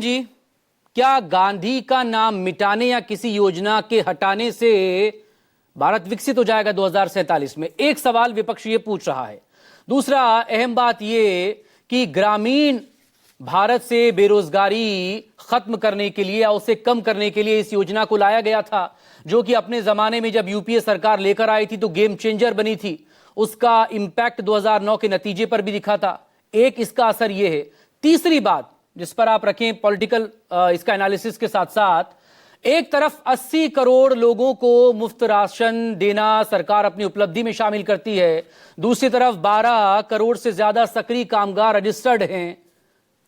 भजन जी, क्या गांधी का नाम मिटाने या किसी योजना के हटाने से भारत विकसित हो जाएगा 2047 में? एक सवाल विपक्ष ये पूछ रहा है। दूसरा अहम बात ये कि ग्रामीण भारत से बेरोजगारी खत्म करने के लिए या उसे कम करने के लिए इस योजना को लाया गया था, जो कि अपने जमाने में जब यूपीए सरकार लेकर आई थी तो गेम चेंजर बनी थी। उसका इंपैक्ट 2009 के नतीजे पर भी दिखा था। एक इसका असर यह है। तीसरी बात जिस पर आप रखें पॉलिटिकल इसका एनालिसिस के साथ साथ, एक तरफ 80 करोड़ लोगों को मुफ्त राशन देना सरकार अपनी उपलब्धि में शामिल करती है, दूसरी तरफ 12 करोड़ से ज्यादा सक्रिय कामगार रजिस्टर्ड हैं।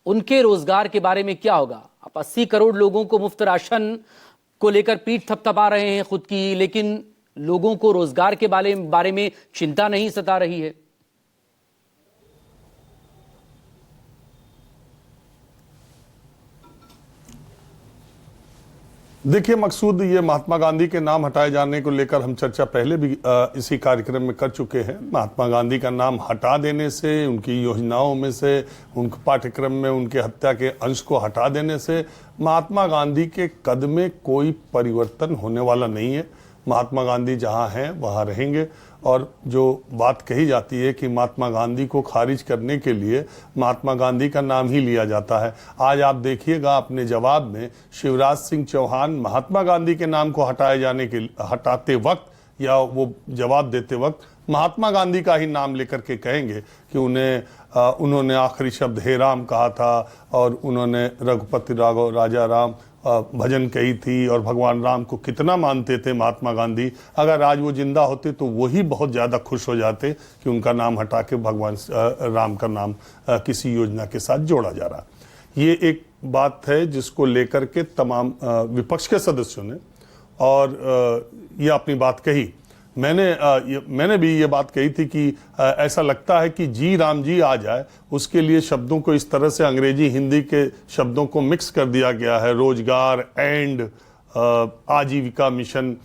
उनके रोजगार के बारे में क्या होगा? आप 80 करोड़ लोगों को मुफ्त राशन को लेकर पीठ थपथपा रहे हैं खुद की, लेकिन लोगों को रोजगार के बारे में चिंता नहीं सता रही है। देखिए मकसूद, ये महात्मा गांधी के नाम हटाए जाने को लेकर हम चर्चा पहले भी इसी कार्यक्रम में कर चुके हैं। महात्मा गांधी का नाम हटा देने से, उनकी योजनाओं में से, उनके पाठ्यक्रम में उनके हत्या के अंश को हटा देने से महात्मा गांधी के कद में कोई परिवर्तन होने वाला नहीं है। महात्मा गांधी जहाँ हैं वहाँ रहेंगे। और जो बात कही जाती है कि महात्मा गांधी को खारिज करने के लिए महात्मा गांधी का नाम ही लिया जाता है, आज आप देखिएगा अपने जवाब में शिवराज सिंह चौहान महात्मा गांधी के नाम को हटाते वक्त या वो जवाब देते वक्त महात्मा गांधी का ही नाम लेकर के कहेंगे कि उन्होंने आखिरी शब्द हे राम कहा था और उन्होंने रघुपति राघव राजा राम भजन कही थी और भगवान राम को कितना मानते थे महात्मा गांधी। अगर आज वो जिंदा होते तो वही बहुत ज़्यादा खुश हो जाते कि उनका नाम हटा के भगवान राम का नाम किसी योजना के साथ जोड़ा जा रहा। ये एक बात है जिसको लेकर के तमाम विपक्ष के सदस्यों ने और ये अपनी बात कही। मैंने भी ये बात कही थी कि ऐसा लगता है कि जी राम जी आ जाए, उसके लिए शब्दों को इस तरह से अंग्रेजी हिंदी के शब्दों को मिक्स कर दिया गया है। रोजगार एंड आजीविका मिशन,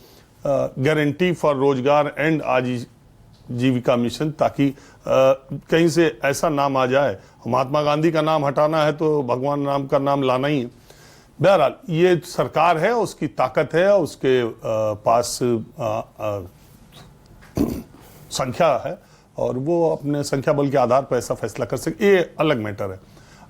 गारंटी फॉर रोजगार एंड आजीविका मिशन, ताकि कहीं से ऐसा नाम आ जाए। महात्मा गांधी का नाम हटाना है तो भगवान राम का नाम लाना ही है। बहरहाल ये सरकार है, उसकी ताकत है, उसके पास संख्या है और वो अपने संख्या बल के आधार पर ऐसा फैसला कर सकते, ये अलग मैटर है।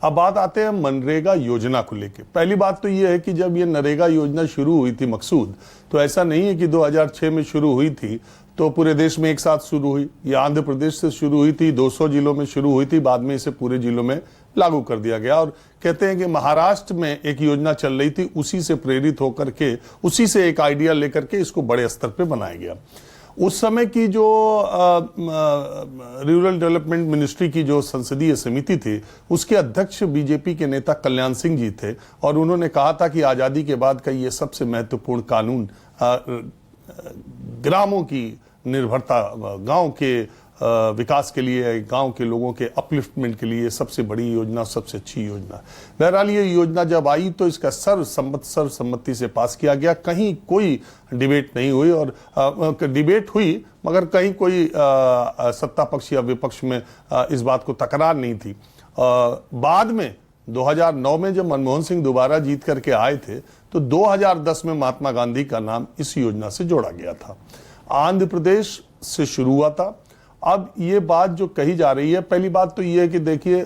अब बात आते हैं मनरेगा योजना को लेके। पहली बात तो ये है कि जब ये नरेगा योजना शुरू हुई थी मकसूद, तो ऐसा नहीं है कि 2006 में शुरू हुई थी तो पूरे देश में एक साथ शुरू हुई। ये आंध्र प्रदेश से शुरू हुई थी, 200 जिलों में शुरू हुई थी, बाद में इसे पूरे जिलों में लागू कर दिया गया। और कहते हैं कि महाराष्ट्र में एक योजना चल रही थी, उसी से प्रेरित होकर के, उसी से एक आइडिया लेकर के इसको बड़े स्तर पे बनाया गया। उस समय की जो रूरल डेवलपमेंट मिनिस्ट्री की जो संसदीय समिति थी, उसके अध्यक्ष बीजेपी के नेता कल्याण सिंह जी थे और उन्होंने कहा था कि आज़ादी के बाद का ये सबसे महत्वपूर्ण कानून ग्रामों की निर्भरता, गांव के विकास के लिए, गांव के लोगों के अपलिफ्टमेंट के लिए सबसे बड़ी योजना, सबसे अच्छी योजना। बहरहाल ये योजना जब आई तो इसका सर्वसम्मति से पास किया गया। कहीं कोई डिबेट नहीं हुई और डिबेट हुई मगर कहीं कोई सत्ता पक्ष या विपक्ष में इस बात को तकरार नहीं थी। बाद में 2009 में जब मनमोहन सिंह दोबारा जीत करके आए थे तो 2010 में महात्मा गांधी का नाम इस योजना से जोड़ा गया था। आंध्र प्रदेश से शुरू हुआ था। अब ये बात जो कही जा रही है, पहली बात तो ये है कि देखिए,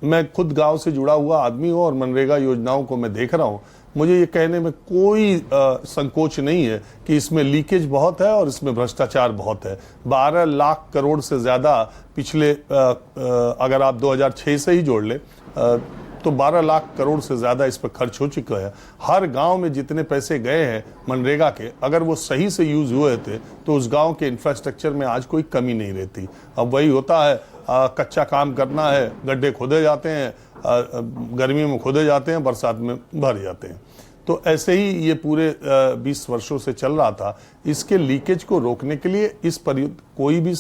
मैं खुद गांव से जुड़ा हुआ आदमी हूं और मनरेगा योजनाओं को मैं देख रहा हूं। मुझे ये कहने में कोई संकोच नहीं है कि इसमें लीकेज बहुत है और इसमें भ्रष्टाचार बहुत है। 12 लाख करोड़ से ज़्यादा पिछले अगर आप 2006 से ही जोड़ ले तो 12 लाख करोड़ से ज़्यादा इस पर खर्च हो चुका है। हर गांव में जितने पैसे गए हैं मनरेगा के, अगर वो सही से यूज़ हुए थे तो उस गांव के इंफ्रास्ट्रक्चर में आज कोई कमी नहीं रहती। अब वही होता है, कच्चा काम करना है, गड्ढे खोदे जाते हैं, गर्मी में खोदे जाते हैं, बरसात में भर जाते हैं। तो ऐसे ही ये पूरे 20 वर्षों से चल रहा था। इसके लीकेज को रोकने के लिए कोई भी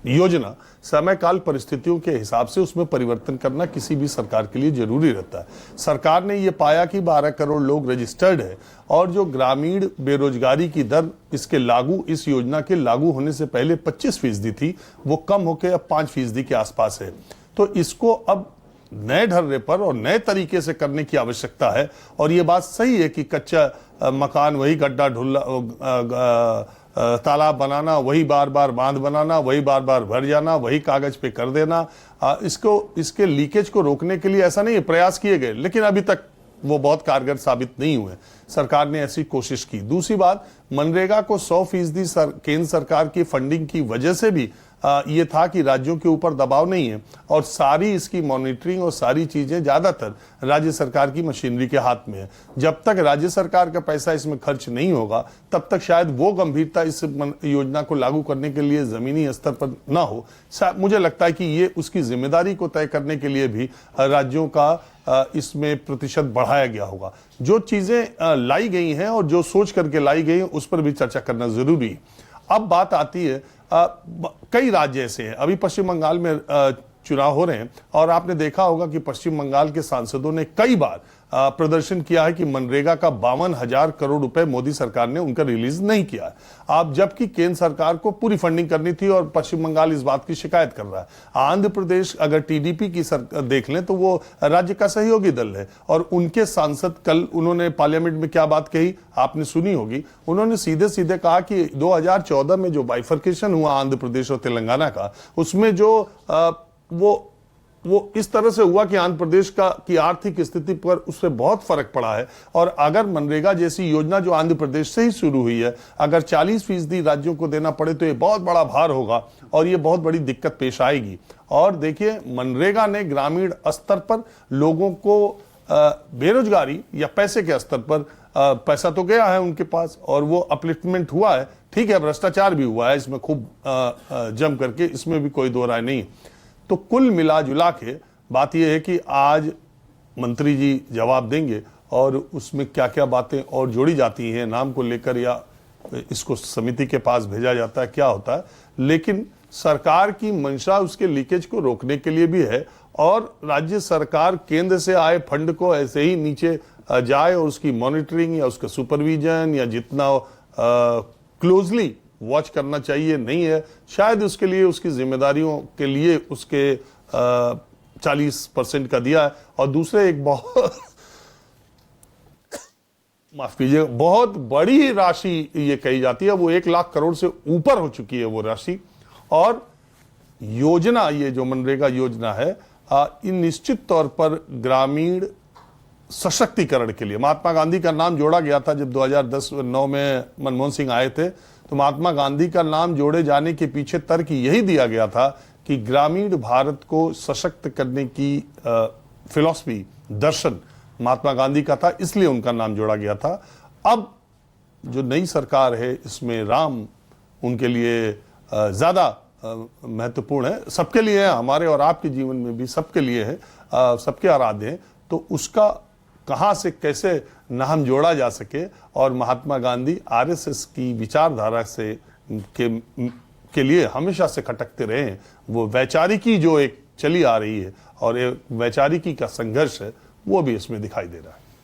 योजना समय काल परिस्थितियों के हिसाब से उसमें परिवर्तन करना किसी भी सरकार के लिए जरूरी रहता है। सरकार ने ये पाया कि 12 करोड़ लोग रजिस्टर्ड है और जो ग्रामीण बेरोजगारी की दर इस योजना के लागू होने से पहले 25% थी, वो कम होकर अब 5% के आसपास है। तो इसको अब नए ढर्रे पर और नए तरीके से करने की आवश्यकता है। और ये बात सही है कि कच्चा मकान, वही गड्ढा ढुल्ला तालाब बनाना, वही बार बार बांध बनाना, वही बार बार भर जाना, वही कागज पे कर देना, इसके लीकेज को रोकने के लिए ऐसा नहीं है, प्रयास किए गए, लेकिन अभी तक वो बहुत कारगर साबित नहीं हुए। सरकार ने ऐसी कोशिश की। दूसरी बात, मनरेगा को 100% केंद्र सरकार की फंडिंग की वजह से भी ये था कि राज्यों के ऊपर दबाव नहीं है और सारी इसकी मॉनिटरिंग और सारी चीजें ज्यादातर राज्य सरकार की मशीनरी के हाथ में है। जब तक राज्य सरकार का पैसा इसमें खर्च नहीं होगा तब तक शायद वो गंभीरता इस योजना को लागू करने के लिए जमीनी स्तर पर ना हो। मुझे लगता है कि ये उसकी जिम्मेदारी को तय करने के लिए भी राज्यों का इसमें प्रतिशत बढ़ाया गया होगा। जो चीजें लाई गई हैं और जो सोच करके लाई गई हैं उस पर भी चर्चा करना जरूरी है। अब बात आती है, कई राज्य ऐसे हैं, अभी पश्चिम बंगाल में चुनाव हो रहे हैं और आपने देखा होगा कि पश्चिम बंगाल के सांसदों ने कई बार प्रदर्शन किया है कि मनरेगा का 52,000 करोड़ रुपए मोदी सरकार ने उनका रिलीज नहीं किया है। आप जबकि केंद्र सरकार को पूरी फंडिंग करनी थी और पश्चिम बंगाल इस बात की शिकायत कर रहा है। आंध्र प्रदेश अगर टीडीपी की देख लें तो वो राज्य का सहयोगी दल है और उनके सांसद कल उन्होंने पार्लियामेंट में क्या बात कही आपने सुनी होगी। उन्होंने सीधे सीधे कहा कि 2014 में जो बाइफर्केशन हुआ आंध्र प्रदेश और तेलंगाना का, उसमें जो वो इस तरह से हुआ कि आंध्र प्रदेश की आर्थिक स्थिति पर उससे बहुत फर्क पड़ा है। और अगर मनरेगा जैसी योजना जो आंध्र प्रदेश से ही शुरू हुई है, अगर 40% राज्यों को देना पड़े तो ये बहुत बड़ा भार होगा और ये बहुत बड़ी दिक्कत पेश आएगी। और देखिए, मनरेगा ने ग्रामीण स्तर पर लोगों को बेरोजगारी या पैसे के स्तर पर पैसा तो गया है उनके पास और वो अपलिफ्टमेंट हुआ है। ठीक है, भ्रष्टाचार भी हुआ है इसमें खूब जम करके, इसमें भी कोई दो राय नहीं। तो कुल मिला जुला के बात यह है कि आज मंत्री जी जवाब देंगे और उसमें क्या क्या बातें और जोड़ी जाती हैं नाम को लेकर या इसको समिति के पास भेजा जाता है, क्या होता है, लेकिन सरकार की मंशा उसके लीकेज को रोकने के लिए भी है और राज्य सरकार केंद्र से आए फंड को ऐसे ही नीचे जाए और उसकी मॉनिटरिंग या उसका सुपरविजन या जितना क्लोजली वॉच करना चाहिए नहीं है। शायद उसके लिए उसकी जिम्मेदारियों के लिए उसके 40% का दिया है। और दूसरे एक बहुत माफ कीजिए, बहुत बड़ी राशि ये कही जाती है, वो 1 लाख करोड़ से ऊपर हो चुकी है वो राशि। और योजना, ये जो मनरेगा योजना है, इन निश्चित तौर पर ग्रामीण सशक्तिकरण के लिए महात्मा गांधी का नाम जोड़ा गया था। जब 2010-9 में मनमोहन सिंह आए थे तो महात्मा गांधी का नाम जोड़े जाने के पीछे तर्क यही दिया गया था कि ग्रामीण भारत को सशक्त करने की फिलॉसफी, दर्शन महात्मा गांधी का था, इसलिए उनका नाम जोड़ा गया था। अब जो नई सरकार है इसमें राम उनके लिए ज्यादा महत्वपूर्ण है, सबके लिए है, हमारे और आपके जीवन में भी सबके लिए है, सबके आराध्य हैं। तो उसका कहां से कैसे नाम जोड़ा जा सके और महात्मा गांधी आरएसएस की विचारधारा से के लिए हमेशा से खटकते रहे हैं, वो वैचारिकी जो एक चली आ रही है और वैचारिकी का संघर्ष है, वो भी इसमें दिखाई दे रहा है।